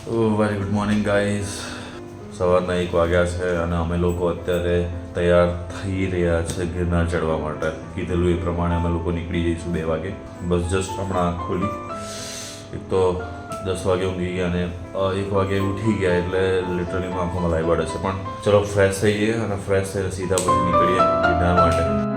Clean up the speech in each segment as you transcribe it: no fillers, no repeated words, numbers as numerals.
Very good morning guys. સવારના 1 વાગ્યા છે અને અમે લોકો અત્યારે તૈયાર થઈ રહ્યા છે ગિરનાર ચડવા માટે. કીધેલું એ પ્રમાણે અમે લોકો નીકળી જઈશું 2 વાગે. બસ જસ્ટ હમણાં આંખ ખોલી. એક તો 10 વાગે ઊંઘી ગયા અને 1 વાગે ઉઠી ગયા એટલે લિટરલી આંખોમાં લાઈ પડે છે. પણ ચલો ફ્રેશ થઈએ અને ફ્રેશ થઈને સીધા પછી નીકળીએ ગિરનાર માટે.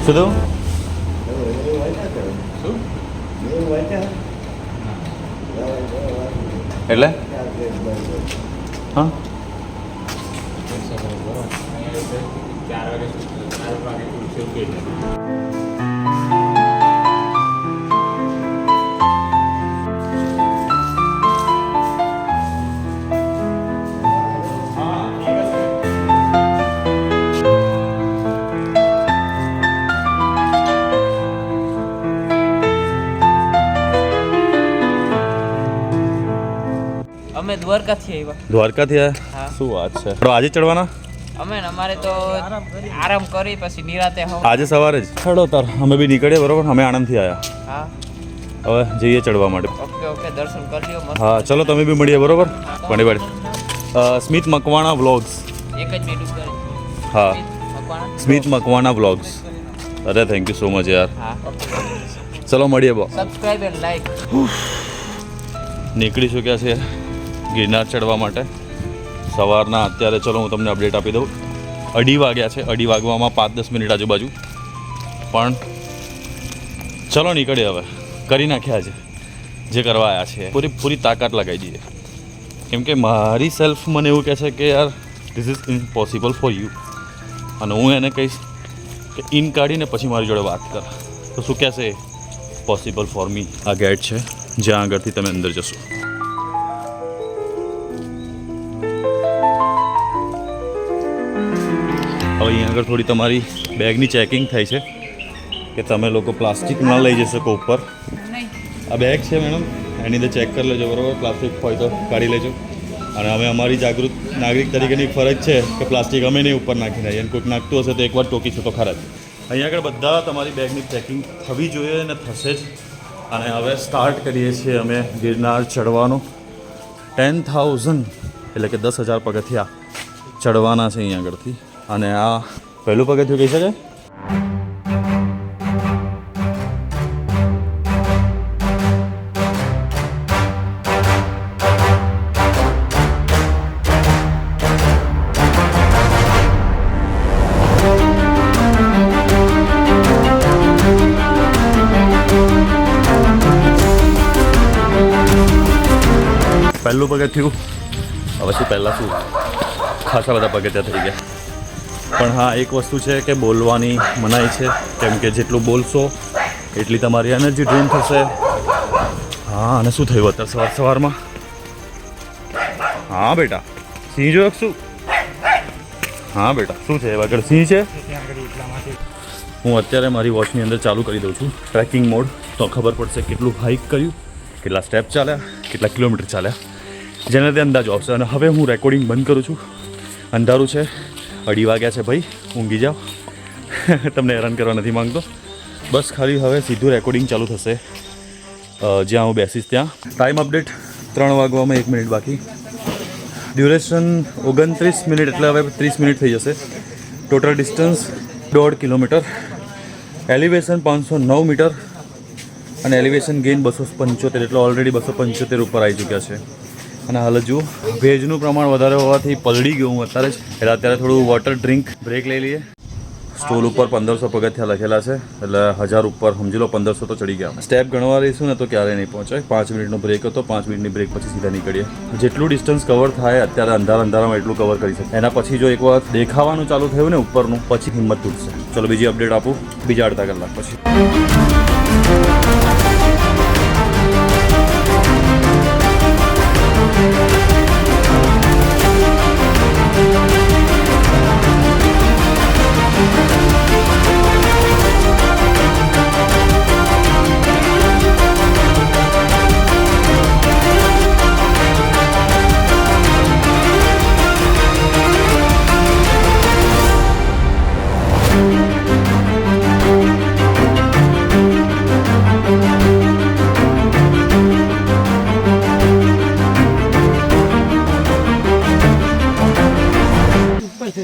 શું થયું? એટલે હા અમે દ્વારકાથી આવ્યા. દ્વારકાથી આવ્યા? હા. શું વાત છે. તો આજે ચડવાના? અમે ને અમારે તો આરામ કરી પછી નિરાતે હો. આજે સવારે જ ચડો તાર. અમે બી નીકળીએ બરોબર. અમે આણંદથી આવ્યા. હા હવે જઈએ ચડવા માટે. ઓકે દર્શન કરી લ્યો મસ્ત. હા ચલો તમે બી મળીએ બરોબર. પાણી સ્મિત મકવાણા વ્લોગ્સ. એક જ મિનિટ ઉપર. હા મકવાણા. સ્મિત મકવાણા વ્લોગ્સ. અરે થેન્ક યુ સો મચ યાર. હા ચલો મળીએ બો. Subscribe and like. નીકળી ચૂક્યા છે ગિરનાર ચડવા માટે સવારના. અત્યારે ચલો હું તમને અપડેટ આપી દઉં. 2:30 વાગ્યા છે. 2:30 વાગવામાં 5-10 મિનિટ આજુબાજુ. પણ ચલો નીકળીએ હવે. કરી નાખ્યા છે જે કરવા આવ્યા છે. પૂરી તાકાત લગાવી દઈએ. કેમ કે મારી સેલ્ફ મને એવું કહે છે કે યાર this is impossible for you. અને હું એને કહીશ કે ઇન કાઢીને પછી મારી જોડે વાત કર તો શું કહેશે પોસિબલ ફોર મી. આ ગેટ છે જ્યાં આગળથી તમે અંદર જશો. હવે અહીંયા આગળ થોડી તમારી બેગની ચેકિંગ થાય છે કે તમે લોકો પ્લાસ્ટિક ના લઈ જઈ શકો ઉપર. આ બેગ છે મેડમ, એની અંદર ચેક કરી લેજો બરાબર. પ્લાસ્ટિક હોય તો કાઢી લેજો. અને અમે અમારી જાગૃત નાગરિક તરીકેની ફરજ છે કે પ્લાસ્ટિક અમે નહીં ઉપર નાખી દઈએ. અને કોઈક નાખતું હશે તો એકવાર ટોકીશું તો ખરા જ. અહીંયા આગળ બધા તમારી બેગની ચેકિંગ થવી જોઈએ અને થશે જ. અને હવે સ્ટાર્ટ કરીએ છીએ અમે ગિરનાર ચડવાનું. 10,000 એટલે કે 10,000 પગથિયા ચડવાના છે અહીંયા આગળથી. અને આ પહેલું પગથિયું કહી શકાય. પહેલું પગથિયું. હવે શું પહેલાં શું ખાસા બધા પગથિયા થઈ ગયા. પણ હા એક વસ્તુ છે કે બોલવાની મનાઈ છે. કેમ કે જેટલું બોલશો એટલી તમારી એનર્જી ડ્રેન થશે. હા અને શું થયું અત્યારે સવારમાં? હા બેટા સિંહ જોયો શું? હા બેટા શું છે આગળ સિંહ છે? હું અત્યારે મારી વોચની અંદર ચાલુ કરી દઉં છું ટ્રેકિંગ મોડ. તો ખબર પડશે કેટલું હાઇક કર્યું, કેટલા સ્ટેપ ચાલ્યા, કેટલા કિલોમીટર ચાલ્યા, જેનાથી અંદાજો આવશે. અને હવે હું રેકોર્ડિંગ બંધ કરું છું. અંધારું છે. 2:30 વાગ્યા છે ભાઈ. ઊંઘી જાઓ. તમને હેરાન કરવા નથી માંગતો. બસ ખાલી હવે સીધું રેકોર્ડિંગ ચાલુ થશે જ્યાં હું બેસીશ ત્યાં. ટાઈમ અપડેટ 3 વાગવામાં 1 મિનિટ બાકી. ડ્યુરેશન 29 મિનિટ એટલે હવે 30 મિનિટ થઈ જશે. Total distance 1.5 kilometre. Elevation 509 metre અને એલિવેશન ગેઇન 275 એટલે ઓલરેડી 275 ઉપર આવી ચૂક્યા છે. અને હાલત જુઓ, ભેજનું પ્રમાણ વધારે હોવાથી પલળી ગયો હું અત્યારે જ. એટલે અત્યારે થોડું વોટર ડ્રિંક બ્રેક લઈ લઈએ. સ્ટોલ ઉપર 1500 પગથિયા લખેલા છે, એટલે 1000 ઉપર સમજી લો 1500 તો ચડી ગયા. સ્ટેપ ગણવા રહીશું ને તો ક્યારે નહીં પહોંચે. 5 મિનિટનો બ્રેક હતો, 5 મિનિટની બ્રેક પછી સીધા નીકળીએ. જેટલું ડિસ્ટન્સ કવર થાય અત્યારે અંધારામાં એટલું કવર કરી શકે. એના પછી જો એક વાર દેખાવાનું ચાલુ થયું ને ઉપરનું, પછી હિંમત તૂટશે. ચલો બીજી અપડેટ આપું બીજા અડધા કલાક પછી.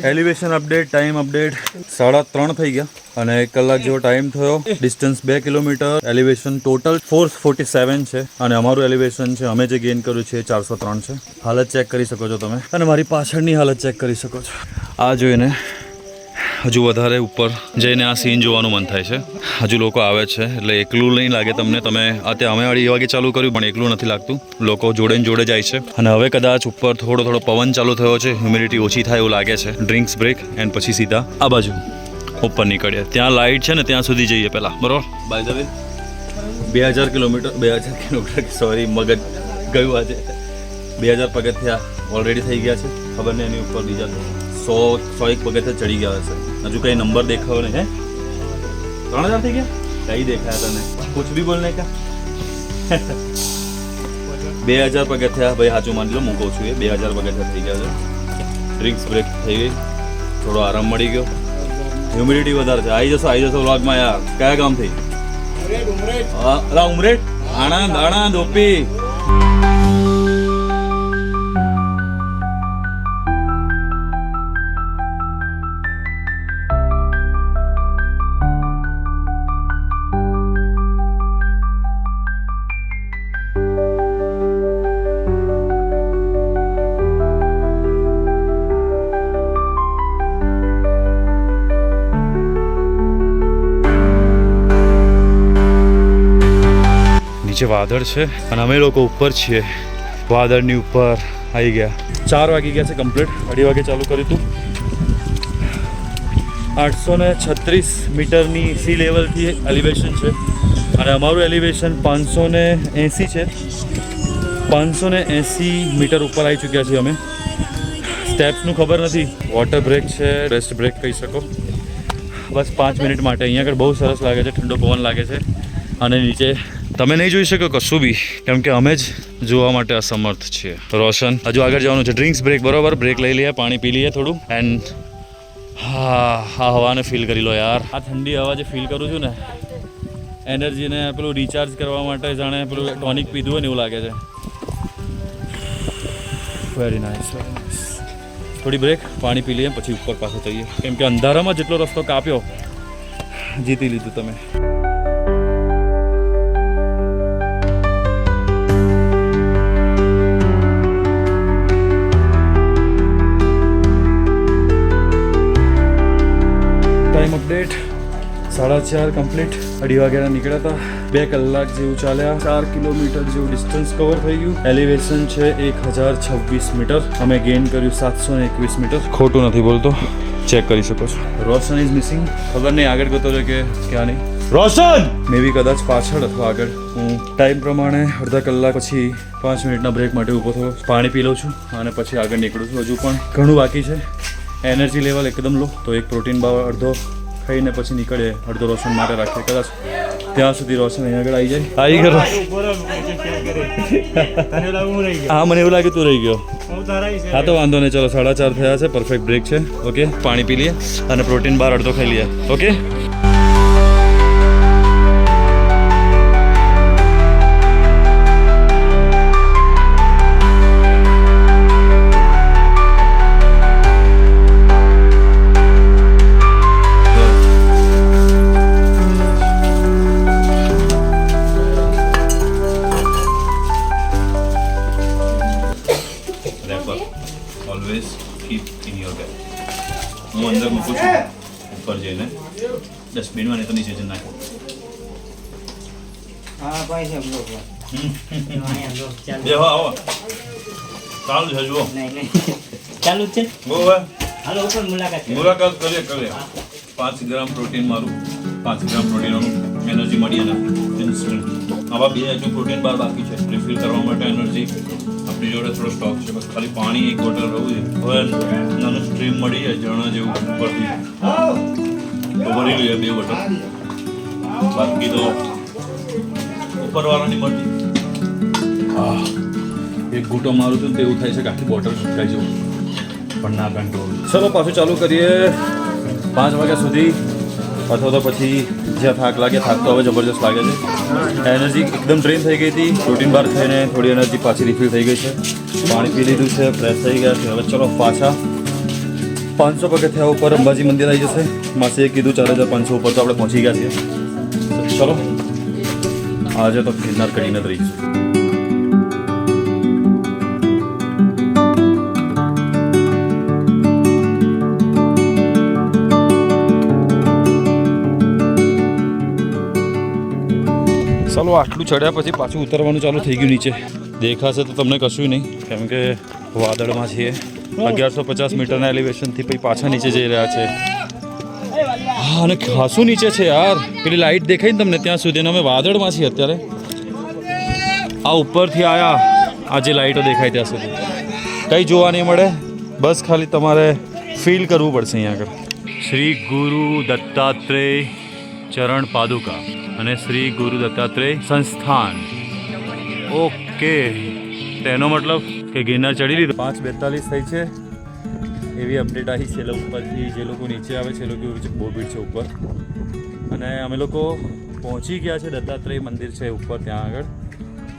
એલિવેશન અપડેટ, ટાઈમ અપડેટ 3:30 થઈ ગયા અને 1 કલાક જેવો ટાઈમ થયો. ડિસ્ટન્સ 2 કિલોમીટર, એલિવેશન ટોટલ 447 છે અને અમારું એલિવેશન છે અમે જે ગેઇન કર્યું છે 403 છે. હાલત ચેક કરી શકો છો તમે અને મારી પાછળની હાલત ચેક કરી શકો છો. આ જોઈને હજુ વધારે ઉપર જઈને આ સીન જોવાનું મન થાય છે. હજુ લોકો આવે છે એટલે એકલું નહીં લાગે તમને. તમે અત્યારે અમે 2:30 વાગે ચાલુ કર્યું પણ એકલું નથી લાગતું. લોકો જોડે ને જોડે જાય છે અને હવે કદાચ ઉપર થોડો પવન ચાલુ થયો છે, હ્યુમિડિટી ઓછી થાય એવું લાગે છે. ડ્રિંક્સ બ્રેક એન્ડ પછી સીધા આ બાજુ ઉપર નીકળીએ. ત્યાં લાઇટ છે ને ત્યાં સુધી જઈએ પહેલાં, બરાબર. By the way 2000 kilometre sorry મગજ ગયું આજે. 2000 પગથિયા ઓલરેડી થઈ ગયા છે. ખબર નહીં એની ઉપર બીજા 100 પગથિયા ચડી ગયા હશે. હજુ કંઈ નંબર દેખાયો નહીં. હે 3000 થઈ ગયા? કઈ દેખાયા તને? કુછ બી બોલને કા. 2000 પગથિયા ભાઈ સાચું માની લો, હું કહું છું એ 2000 પગથિયા થઈ ગયા છે. ડ્રિંક્સ બ્રેક થઈ ગઈ, થોડો આરામ મળી ગયો. હ્યુમિડિટી વધારે છે. આવી જશો વ્લોગમાં યાર. કયા ગામથી? ઉમરેઠ, આણંદ ઓપી. નીચે વાદળ છે અને અમે લોકો ઉપર છીએ. વાદળની ઉપર આવી ગયા. 4 વાગી ગયા છે કમ્પ્લીટ. 2:30 વાગે ચાલુ કર્યું હતું. 836 મીટરની સી લેવલથી એલિવેશન છે અને અમારું એલિવેશન 580 છે. 580 મીટર ઉપર આવી ચૂક્યા છીએ અમે. સ્ટેપ્સનું ખબર નથી. વોટર બ્રેક છે, રેસ્ટ બ્રેક કહી શકો. બસ 5 મિનિટ માટે. અહીંયા આગળ બહુ સરસ લાગે છે, ઠંડો પવન લાગે છે અને નીચે તમે નહીં જોઈ શકો કશું બી, કેમ કે અમે જ જોવા માટે અસમર્થ છીએ. રોશન હજુ આગળ જવાનું છે. ડ્રિંક્સ બ્રેક, બરોબર. બ્રેક લઈ લઈએ, પાણી પી લઈએ થોડું એન્ડ આ હવાને ફીલ કરી લો યાર. આ ઠંડી હવા જે ફીલ કરું છું ને, એનર્જીને પેલું રિચાર્જ કરવા માટે જાણે પેલું ટોનિક પીધું હોય ને એવું લાગે છે. Very nice. થોડી બ્રેક, પાણી પી લઈએ પછી ઉપર પાછો જઈએ, કેમ કે અંધારામાં જેટલો રસ્તો કાપ્યો જીતી લીધું તમે. Time update 4:30 complete. 2:30 વાગ્યાના નીકળ્યા હતા. 2 કલાક જેવું ચાલ્યા. 4 કિલોમીટર જેવું ડિસ્ટન્સ કવર થઈ ગયું. એલિવેશન છે 1026 મીટર. અમે ગેઇન કર્યું 721 મીટર. ખોટું નથી બોલતો, ચેક કરી શકો છો. રોશન ઇઝ મિસિંગ. ખબર નહીં આગળ ગતો છે કે ક્યાં નહીં. રોશન મે બી કદાચ પાછળ અથવા આગળ. હું ટાઈમ પ્રમાણે અડધા કલાક પછી 5 મિનિટના બ્રેક માટે ઊભો થયો. પાણી પી લઉં છું અને પછી આગળ નીકળું છું. હજુ પણ ઘણું બાકી છે. એનર્જી લેવલ એકદમ લો, તો એક પ્રોટીન બાર અડધો ખાઈને પછી નીકળીએ. અડધો રોશન માટે રાખીએ. કદાચ ત્યાં સુધી રોશન અહીં આગળ આવી જાય. આવી ગયો. હા મને એવું લાગે તું રહી ગયો. હા તો વાંધો નહીં. ચલો 4:30 થયા છે. પરફેક્ટ બ્રેક છે. ઓકે, પાણી પી લઈએ અને પ્રોટીન બાર અડધો ખાઈ લઈએ. Okay. Always keep in your bag. હું અંદર મૂકું છું ઉપર જઈને ડસ્ટબિનમાં, નહીં તો નીચે જઈને નાખું. હા ભાઈ છે બ્લોક દેવા આવો ચાલુ છે જુઓ. નહીં ચાલુ જ છે. બહુ હવે હાલો ઉપર મુલાકાત કરીએ 5 ગ્રામ પ્રોટીન મારું 5 ગ્રામ પ્રોટીનનું એનર્જી મળી એના ઇન્સ્ટન્ટ. આવા 2 હજુ પ્રોટીન બાર બાકી છે રિફિલ કરવા માટે. એનર્જી આપણી જોડે થોડો સ્ટોક છે, બસ ખાલી પાણી 1 બોટલ રહું છે. હવે નાનું સ્ટ્રીમ મળી જાય જણા જેવું ઉપરથી તો ભરી લઈએ 2 બોટલ. બાકી તો ઉપરવાળાની મરજી. એક ઘૂંટો મારું છું ને તો એવું થાય છે કે આખી બોટલ સુકાઈ જવું, પણ ના કંટ્રોલ. ચલો પાછું ચાલુ કરીએ 5 વાગ્યા સુધી, અથવા તો પછી જ્યાં થાક લાગે. થાક તો હવે જબરજસ્ત લાગે છે. એનર્જી એકદમ ડ્રેન થઈ ગઈ હતી. પ્રોટીન બાર ખાઈને થોડી એનર્જી પાછી રિફિલ થઈ ગઈ છે. પાણી પી લીધું છે, ફ્રેશ થઈ ગયા છે. હવે ચલો પાછા 500 પગથિયા ઉપર અંબાજી મંદિર આવી જશે. માસીએ કીધું 4500 ઉપર તો આપણે પહોંચી ગયા છીએ. ચલો આજે તો ગિરનાર કરીને જ રહીશું. ચાલો આટલું ચડ્યા પછી પાછું ઉતરવાનું ચાલુ થઈ ગયું નીચે. દેખાશે તો તમને કશું નહીં, કેમ કે વાદળમાં છીએ. 1150 મીટરના એલિવેશનથી પછી પાછા નીચે જઈ રહ્યા છે. હા, અને ખાસું નીચે છે યાર. પેલી લાઇટ દેખાય ને તમને ત્યાં સુધી, અમે વાદળમાં છીએ અત્યારે. આ ઉપરથી આયા, આ જે લાઇટો દેખાય ત્યાં સુધી કંઈ જોવા નહીં મળે. બસ ખાલી તમારે ફીલ કરવું પડશે અહીંયા આગળ. શ્રી ગુરુ દત્તાત્રેય ચરણ પાદુકા અને શ્રી ગુરુ દત્તાત્રેય સંસ્થાન. ઓકે, તેનો મતલબ કે ગિરનાર ચડી લીધું. 5:42 થઈ છે એવી અપડેટ આવી છે ઉપરથી. જે લોકો નીચે આવે છે એ લોકો એવું છે બહુ ભીડ છે ઉપર. અને અમે લોકો પહોંચી ગયા છે. દત્તાત્રેય મંદિર છે ઉપર ત્યાં આગળ.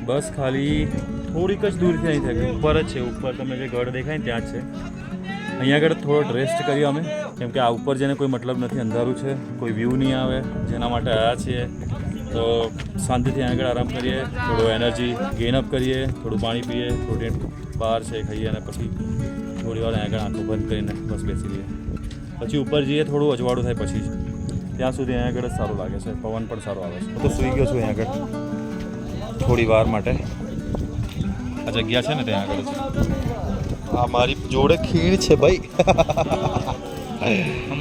બસ ખાલી થોડીક જ દૂરથી અહીં થાય, ઉપર જ છે. ઉપર તમે જે ગઢ દેખાય ને ત્યાં જ છે. અહીંયા આગળ થોડો રેસ્ટ કર્યો અમે, કેમ કે આ ઉપર જેને કોઈ મતલબ નથી, અંધારું છે, કોઈ વ્યૂ નહીં આવે. જેના માટે આવ્યા છીએ તો શાંતિથી અહીંયા આગળ આરામ કરીએ, થોડું એનર્જી ગેઇન અપ કરીએ, થોડું પાણી પીએ, પ્રોટીન બહાર છે ખાઈએ, અને પછી થોડી વાર અહીંયા આગળ આંખો બંધ કરીને બસ બેસી લઈએ. પછી ઉપર જઈએ, થોડું અજવાળું થાય પછી ત્યાં સુધી અહીંયા આગળ જ સારું લાગે છે. પવન પણ સારો આવે છે. હું તો સૂઈ ગયો છું અહીંયા આગળ થોડી વાર માટે. આ જગ્યા છે ને ત્યાં આગળ છે. આ મારી જોડે ખીણ છે ભાઈ.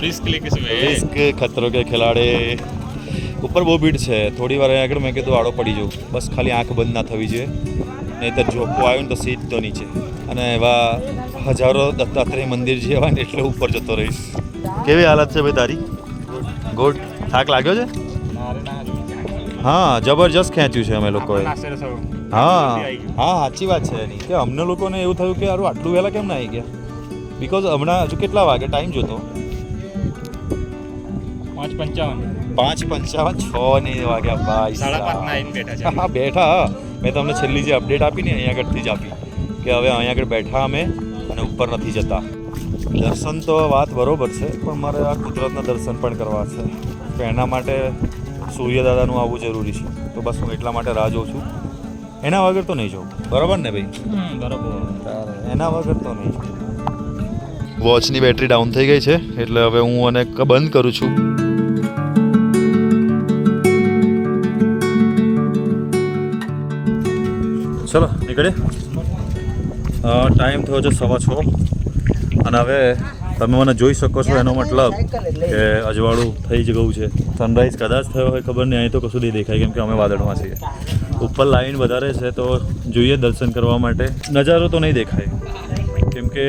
રિસ્ક ખતરો કે ખિલાડી. ઉપર બહુ ભીડ છે. થોડી વાર અહીંયા આગળ મેં કીધું આડો પડી જવું, બસ ખાલી આંખ બંધ ના થવી જોઈએ, નહીં તો જોકો આવ્યો ને તો સીધો નીચે. અને એવા હજારો દત્તાત્રેય મંદિર જેવા ને એટલે ઉપર જતો રહીશ. કેવી હાલત છે ભાઈ તારી? ગુડ. થાક લાગ્યો છે? હા, જબરજસ્ત ખેંચ્યું છે અમે લોકોએ. હા સાચી વાત છે એની, કે અમને લોકોને એવું થયું કે યાર આટલું વહેલા કેમ ના આવી ગયા. બિકોઝ હમણાં હજુ કેટલા વાગે ટાઈમ જોતો? 5:55 6 નહીં વાગ્યા ભાઈ. 5:30 હા બેઠા. મેં તમને છેલ્લી જે અપડેટ આપી ને અહીંયા આગળથી જ આપી કે હવે અહીંયા આગળ બેઠા અમે અને ઉપર નથી જતા. દર્શન તો વાત બરોબર છે, પણ મારે આ કુદરતના દર્શન પણ કરવા છે. તો એના માટે સૂર્યદાદાનું આવવું જરૂરી છે. તો બસ હું એટલા માટે રાહ જોઉં છું. એના વગર તો નહીં જાઉં. બરાબર ને ભાઈ? બરાબર. એના વગર તો નહીં. વોચની બેટરી ડાઉન થઈ ગઈ છે, એટલે હવે હું આને બંધ કરું છું. ચલો નીકળે. ટાઈમ થયો છે 6:15 અને હવે તમે મને જોઈ શકો છો. એનો મતલબ કે અજવાળું થઈ જ ગયું છે. સનરાઈઝ કદાચ થયો હોય ખબર નહીં. અહીં તો કશું નહીં દેખાય, કેમ કે અમે વાદળમાં છીએ. ઉપર લાઈન વધારે છે તો જોઈએ દર્શન કરવા માટે. નજારો તો નહીં દેખાય, કેમ કે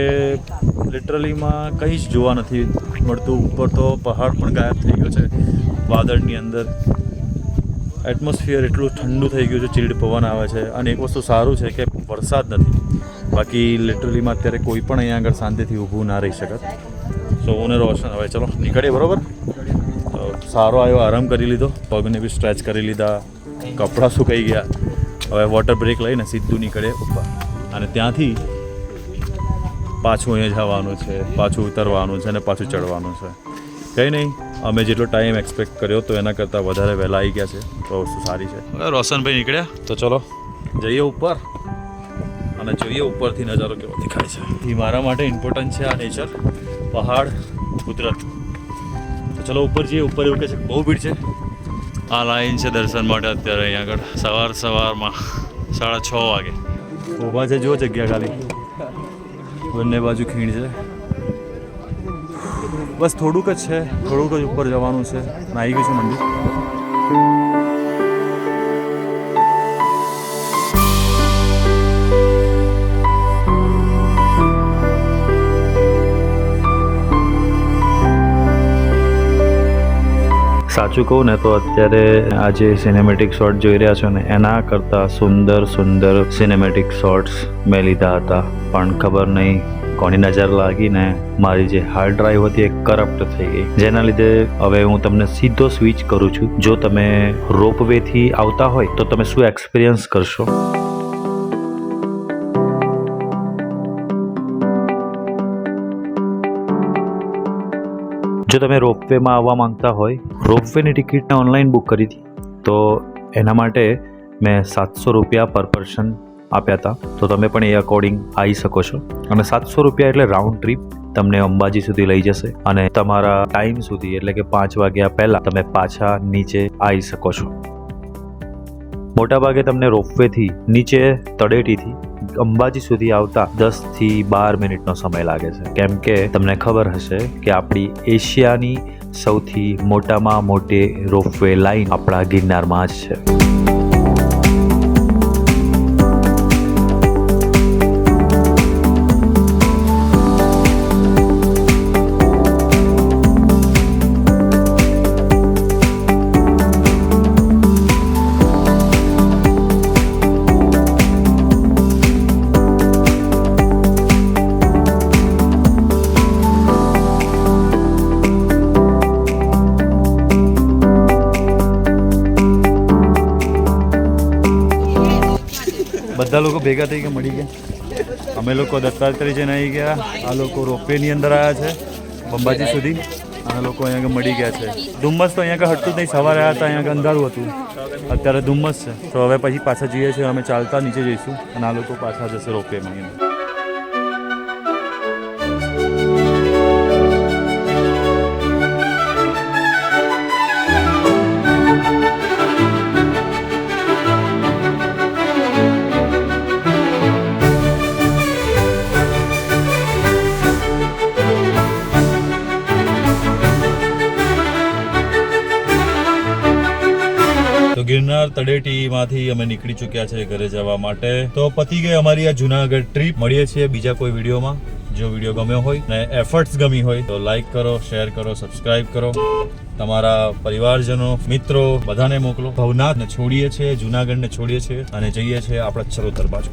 લિટરલીમાં કંઈ જ જોવા નથી મળતું. ઉપર તો પહાડ પણ ગાયબ થઈ ગયો છે વાદળની અંદર. એટમોસ્ફિયર એટલું ઠંડુ થઈ ગયું છે, ચીલ્ડ પવન આવે છે. અને એક વસ્તુ સારું છે કે વરસાદ નથી. બાકી લિટરલીમાં અત્યારે કોઈ પણ અહીંયા આગળ શાંતિથી ઊભું ના રહી શકત. સો હું ને રોશન હવે ચલો નીકળીએ. બરાબર. તો સારો આવ્યો, આરામ કરી લીધો, પગને બી સ્ટ્રેચ કરી લીધા, કપડાં સુકાઈ ગયા. હવે વોટર બ્રેક લઈને સીધું નીકળીએ ઉપર. અને ત્યાંથી પાછું અહીંયા જવાનું છે, પાછું ઉતરવાનું છે અને પાછું ચડવાનું છે. કંઈ નહીં, અમે જેટલો ટાઈમ એક્સપેક્ટ કર્યો તો એના કરતાં વધારે વહેલા આવી ગયા છે. તો વસ્તુ સારી છે. હવે રોશનભાઈ નીકળ્યા, તો ચલો જઈએ ઉપર. અને અને જોઈએ ઉપરથી નજારો કેવો દેખાય છે. એ મારા માટે ઇમ્પોર્ટન્ટ છે આ નેચર, પહાડ, કુદરત. તો ચલો ઉપર જઈએ. ઉપર એવું કહે છે બહુ ભીડ છે. આ લાઈન છે દર્શન માટે અત્યારે અહીંયા આગળ સવારમાં 6:30 વાગે ઊભા છે. જો જગ્યા ખાલી બંને બાજુ ખીણ છે. બસ થોડુંક જ છે, થોડુંક જ ઉપર જવાનું છે. આવી ગયું છે મંદિર. સાચું કહું ને તો અત્યારે આ જે સિનેમેટિક શોટ જોઈ રહ્યા છો ને એના કરતાં સુંદર સિનેમેટિક શોટ્સ મેં લીધા હતા, પણ ખબર નહીં કોની નજર લાગીને મારી જે હાર્ડ ડ્રાઈવ હતી એ કરપ્ટ થઈ ગઈ, જેના લીધે હવે હું તમને સીધો સ્વિચ કરું છું. જો તમે રોપવેથી આવતા હોય તો તમે શું એક્સપિરિયન્સ કરશો? જો તમે રોપવેમાં આવવા માંગતા હોય, રોપવેની ટિકિટને ઓનલાઈન બુક કરી હતી, તો એના માટે મેં 700 રૂપિયા પર પર્સન આપ્યા હતા. તો તમે પણ એ અકોર્ડિંગ આવી શકો છો. અને 700 રૂપિયા એટલે રાઉન્ડ ટ્રીપ તમને અંબાજી સુધી લઈ જશે અને તમારા ટાઈમ સુધી એટલે કે 5 વાગ્યા પહેલાં તમે પાછા નીચે આવી શકો છો. મોટાભાગે તમને રોપવેથી નીચે તળેટીથી અંબાજી સુધી આવતા 10 થી 12 મિનિટનો સમય લાગે છે, કેમ કે તમને ખબર હશે કે આપણી એશિયાની સૌથી મોટામાં મોટી રોપવે લાઈન આપણા ગિરનારમાં જ છે. બધા લોકો ભેગા થઈ ગયા, મળી ગયા. અમે લોકો દત્તાત્રેય જઈને આવી ગયા, આ લોકો રોપવેની અંદર આવ્યા છે અંબાજી સુધી, આ લોકો અહીંયા આગળ મળી ગયા છે. ધુમ્મસ તો અહીંયા આગળ હટતું જ નહીં. સવારે આવ્યા હતા અહીંયા આગળ અંધારું હતું, અત્યારે ધુમ્મસ છે. તો હવે પછી પાછા જઈએ છીએ, અમે ચાલતા નીચે જઈશું અને આ લોકો પાછા જશે રોપવેમાં. તો ગિરનાર તળેટીમાંથી અમે નીકળી ચૂક્યા છે ઘરે જવા માટે. તો પતી ગઈ અમારી આ જુનાગઢ ટ્રીપ. મળીએ છીએ બીજા કોઈ વિડીયોમાં. જો વિડીયો ગમ્યો હોય ને એફર્ટ્સ ગમી હોય તો લાઈક કરો, શેર કરો, સબસ્ક્રાઇબ કરો, તમારા પરિવારજનો, મિત્રો બધાને મોકલો. ભવનાથને છોડીએ છીએ, જુનાગઢને છોડીએ છીએ અને જઈએ છીએ આપણા ચરોતર બાજુ.